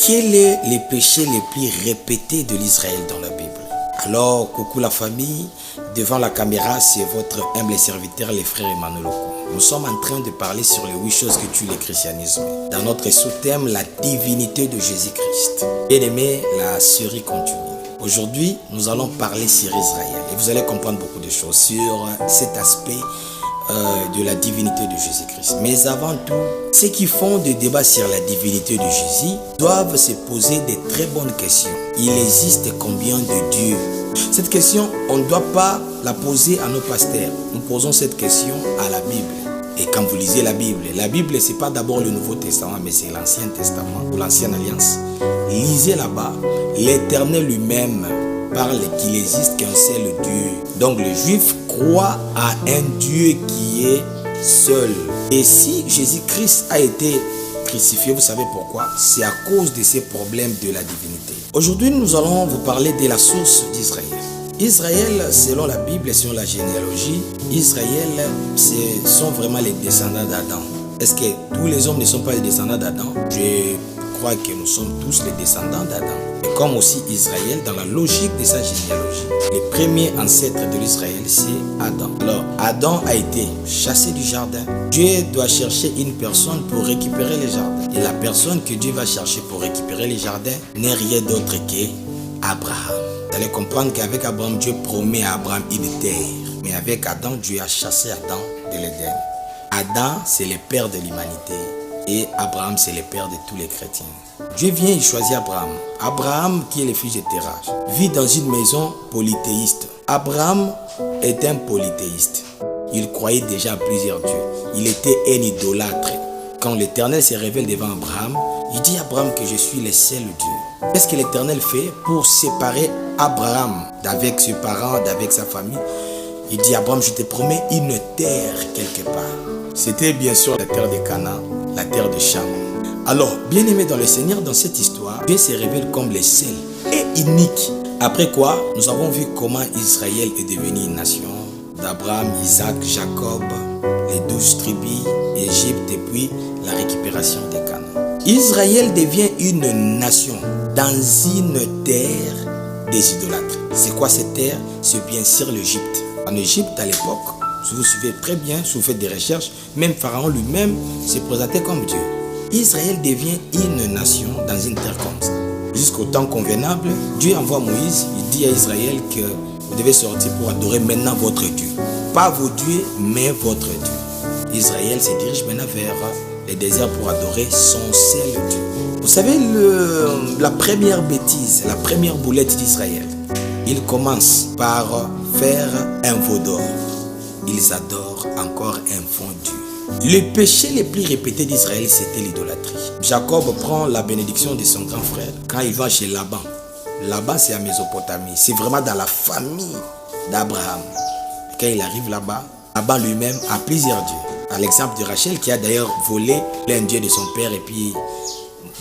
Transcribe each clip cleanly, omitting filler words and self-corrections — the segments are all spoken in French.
Quels sont les péchés les plus répétés de l'Israël dans la Bible? Alors, coucou la famille, devant la caméra, c'est votre humble serviteur, les frères Emmanuel Oko. Nous sommes en train de parler sur les 8 choses que tue le christianisme. Dans notre sous-thème, la divinité de Jésus-Christ. Bien aimé, la série continue. Aujourd'hui, nous allons parler sur Israël. Et vous allez comprendre beaucoup de choses sur cet aspect de la divinité de Jésus-Christ. Mais avant tout, ceux qui font des débats sur la divinité de Jésus doivent se poser de très bonnes questions. Il existe combien de dieux? Cette question, on ne doit pas la poser à nos pasteurs. Nous posons cette question à la Bible. Et quand vous lisez la Bible, c'est pas d'abord le Nouveau Testament, mais c'est l'Ancien Testament ou l'Ancienne Alliance. Lisez là-bas, l'Éternel lui-même parle qu'il existe qu'un seul Dieu. Donc le juif croit à un Dieu qui est seul. Et si Jésus-Christ a été crucifié, vous savez pourquoi? C'est à cause de ces problèmes de la divinité. Aujourd'hui, nous allons vous parler de la source d'Israël. Israël, selon la Bible et selon la généalogie, Israël, ce sont vraiment les descendants d'Adam. Est-ce que tous les hommes ne sont pas les descendants d'Adam? Je crois que nous sommes tous les descendants d'Adam. Et comme aussi Israël, dans la logique de sa généalogie, les premiers ancêtres de l'Israël, c'est Adam. Alors, Adam a été chassé du jardin. Dieu doit chercher une personne pour récupérer le jardin. Et la personne que Dieu va chercher pour récupérer le jardin n'est rien d'autre qu'Abraham. Vous allez comprendre qu'avec Abraham, Dieu promet à Abraham une terre. Mais avec Adam, Dieu a chassé Adam de l'Éden. Adam, c'est le père de l'humanité. Et Abraham, c'est le père de tous les chrétiens. Dieu vient et choisit Abraham. Abraham, qui est le fils de Terach, vit dans une maison polythéiste. Abraham est un polythéiste. Il croyait déjà à plusieurs dieux. Il était un idolâtre. Quand l'Éternel se révèle devant Abraham, il dit à Abraham que je suis le seul Dieu. Qu'est-ce que l'Éternel fait pour séparer Abraham d'avec ses parents, d'avec sa famille? Il dit à Abraham, je te promets une terre quelque part. C'était bien sûr la terre de Canaan, la terre de Cham. Alors, bien aimé dans le Seigneur, dans cette histoire, Dieu se révèle comme le seul et unique. Après quoi, nous avons vu comment Israël est devenu une nation. D'Abraham, Isaac, Jacob, les 12 tribus, Égypte et puis la récupération de Canaan. Israël devient une nation dans une terre des idolâtres. C'est quoi cette terre? C'est bien sûr l'Égypte. En Égypte, à l'époque, si vous suivez très bien, si vous faites des recherches, même Pharaon lui-même se présentait comme Dieu. Israël devient une nation dans une terre comme ça. Jusqu'au temps convenable, Dieu envoie Moïse, il dit à Israël que vous devez sortir pour adorer maintenant votre Dieu. Pas vos dieux, mais votre Dieu. Israël se dirige maintenant vers le désert pour adorer son seul Dieu. Vous savez, la première bêtise, la première boulette d'Israël, il commence par faire un veau d'or. Ils adorent encore un faux Dieu. Le péché le plus répété d'Israël, c'était l'idolâtrie. Jacob prend la bénédiction de son grand frère quand il va chez Laban. Laban, c'est à Mésopotamie. C'est vraiment dans la famille d'Abraham. Quand il arrive là-bas, Laban lui-même a plusieurs dieux. À l'exemple de Rachel qui a d'ailleurs volé l'un dieu de son père et puis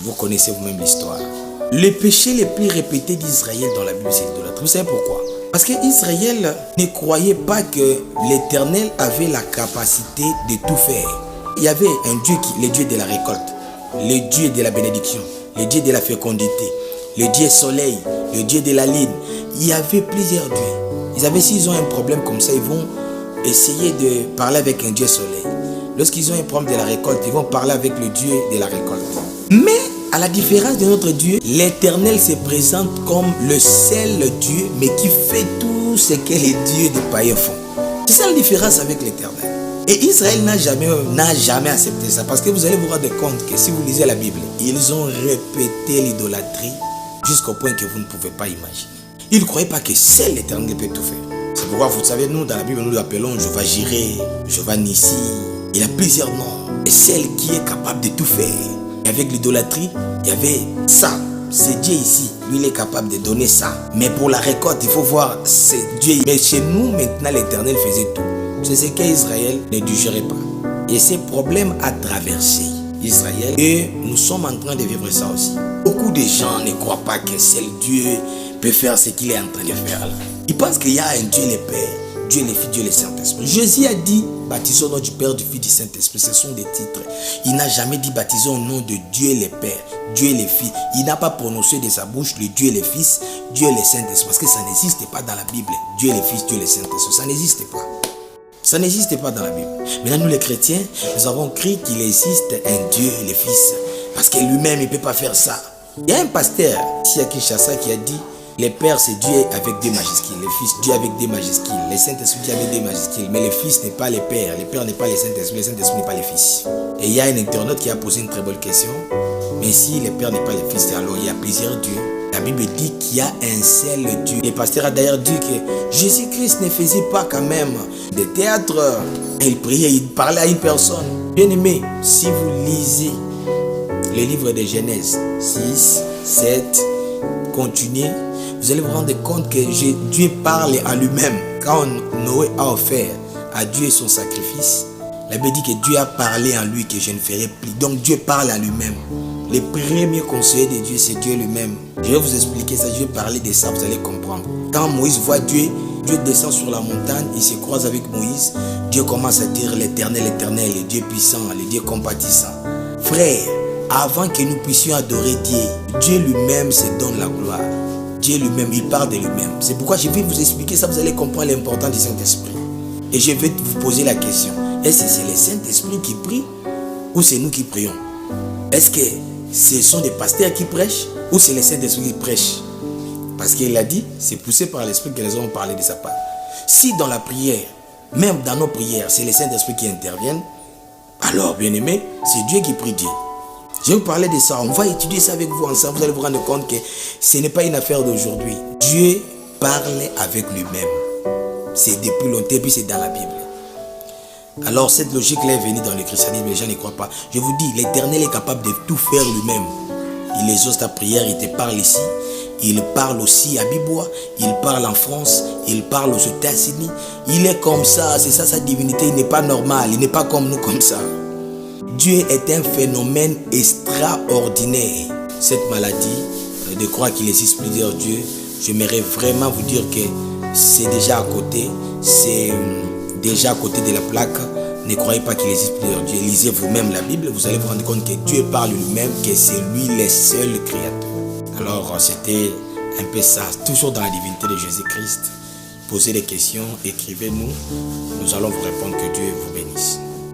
vous connaissez vous-même l'histoire. Le péché le plus répété d'Israël dans la Bible, c'est l'idolâtrie. Vous savez pourquoi? Parce qu'Israël ne croyait pas que l'Éternel avait la capacité de tout faire. Il y avait un Dieu, le Dieu de la récolte, le Dieu de la bénédiction, le Dieu de la fécondité, le Dieu soleil, le Dieu de la lune. Il y avait plusieurs dieux. S'ils ont un problème comme ça, ils vont essayer de parler avec un Dieu soleil. Lorsqu'ils ont un problème de la récolte, ils vont parler avec le Dieu de la récolte. Mais à la différence de notre Dieu, l'Éternel se présente comme le seul Dieu, mais qui fait tout ce que les dieux des païens font. C'est ça la différence avec l'Éternel. Et Israël n'a jamais accepté ça. Parce que vous allez vous rendre compte que si vous lisez la Bible, ils ont répété l'idolâtrie jusqu'au point que vous ne pouvez pas imaginer. Ils ne croyaient pas que seul l'Éternel peut tout faire. C'est pourquoi vous savez, nous dans la Bible, nous l'appelons Jéhovah Jireh, Jéhovah Nissi. Il a plusieurs noms. Et celle qui est capable de tout faire. Et avec l'idolâtrie, il y avait ça. C'est Dieu ici. Lui, il est capable de donner ça. Mais pour la récolte, il faut voir, c'est Dieu. Mais chez nous, maintenant, l'Éternel faisait tout. C'est ce qu'Israël ne digérait pas. Et ces problèmes a traversé Israël. Et nous sommes en train de vivre ça aussi. Beaucoup de gens ne croient pas que seul Dieu peut faire ce qu'il est en train de faire là. Ils pensent qu'il y a un Dieu le Père, Dieu le Fils, Dieu le Saint-Esprit. Jésus a dit, baptisons au nom du Père, du Fils, du Saint-Esprit. Ce sont des titres. Il n'a jamais dit, baptisons au nom de Dieu le Père. Dieu est le Fils. Il n'a pas prononcé de sa bouche le Dieu est le Fils, Dieu est le Saint-Esprit. Parce que ça n'existe pas dans la Bible. Dieu est le Fils, Dieu est le Saint-Esprit. Ça n'existe pas. Ça n'existe pas dans la Bible. Maintenant, nous les chrétiens, nous avons cru qu'il existe un Dieu, le Fils. Parce que lui-même, il ne peut pas faire ça. Il y a un pasteur ici à Kinshasa qui a dit, le Père c'est Dieu avec des majuscules, le Fils Dieu avec des majuscules, le Saint-Esprit Dieu avec des majuscules, mais le Fils n'est pas le Père n'est pas le Saint-Esprit n'est pas le Fils. Et il y a un internaute qui a posé une très bonne question, mais si le Père n'est pas le Fils, alors il y a plusieurs dieux. La Bible dit qu'il y a un seul Dieu. Le pasteur a d'ailleurs dit que Jésus-Christ ne faisait pas quand même de théâtre. Il priait, il parlait à une personne. Bien aimé, si vous lisez le livre de Genèse 6, 7, continuez, vous allez vous rendre compte que Dieu parle à lui-même. Quand Noé a offert à Dieu son sacrifice, la Bible dit que Dieu a parlé en lui que je ne ferai plus. Donc Dieu parle à lui-même. Le premier conseiller de Dieu, c'est Dieu lui-même. Je vais vous expliquer ça, je vais parler de ça, vous allez comprendre. Quand Moïse voit Dieu, Dieu descend sur la montagne, il se croise avec Moïse. Dieu commence à dire l'Éternel, l'Éternel, le Dieu puissant, le Dieu compatissant. Frère, avant que nous puissions adorer Dieu, Dieu lui-même se donne la gloire. Dieu lui-même, il parle de lui-même. C'est pourquoi je vais vous expliquer ça, vous allez comprendre l'importance du Saint-Esprit. Et je vais vous poser la question. Est-ce que c'est le Saint-Esprit qui prie ou c'est nous qui prions? Est-ce que ce sont des pasteurs qui prêchent ou c'est le Saint-Esprit qui prêche? Parce qu'il a dit, c'est poussé par l'Esprit que les hommes ont parlé de sa part. Si dans la prière, même dans nos prières, c'est le Saint-Esprit qui intervient, alors bien aimé, c'est Dieu qui prie Dieu. Je vais vous parler de ça, on va étudier ça avec vous ensemble, vous allez vous rendre compte que ce n'est pas une affaire d'aujourd'hui. Dieu parle avec lui-même. C'est depuis longtemps, puis c'est dans la Bible. Alors cette logique-là est venue dans le christianisme, les gens ne croient pas. Je vous dis, l'Éternel est capable de tout faire lui-même. Il exauce ta prière, il te parle ici. Il parle aussi à Bibois, il parle en France, il parle aux États-Unis. Il est comme ça, c'est ça sa divinité, il n'est pas normal, il n'est pas comme nous comme ça. Dieu est un phénomène extraordinaire. Cette maladie, de croire qu'il existe plusieurs dieux, j'aimerais vraiment vous dire que c'est déjà à côté, c'est déjà à côté de la plaque. Ne croyez pas qu'il existe plusieurs dieux. Lisez vous-même la Bible, vous allez vous rendre compte que Dieu parle lui-même, que c'est lui le seul créateur. Alors c'était un peu ça, toujours dans la divinité de Jésus-Christ. Posez des questions, écrivez-nous, nous allons vous répondre, que Dieu vous bénisse.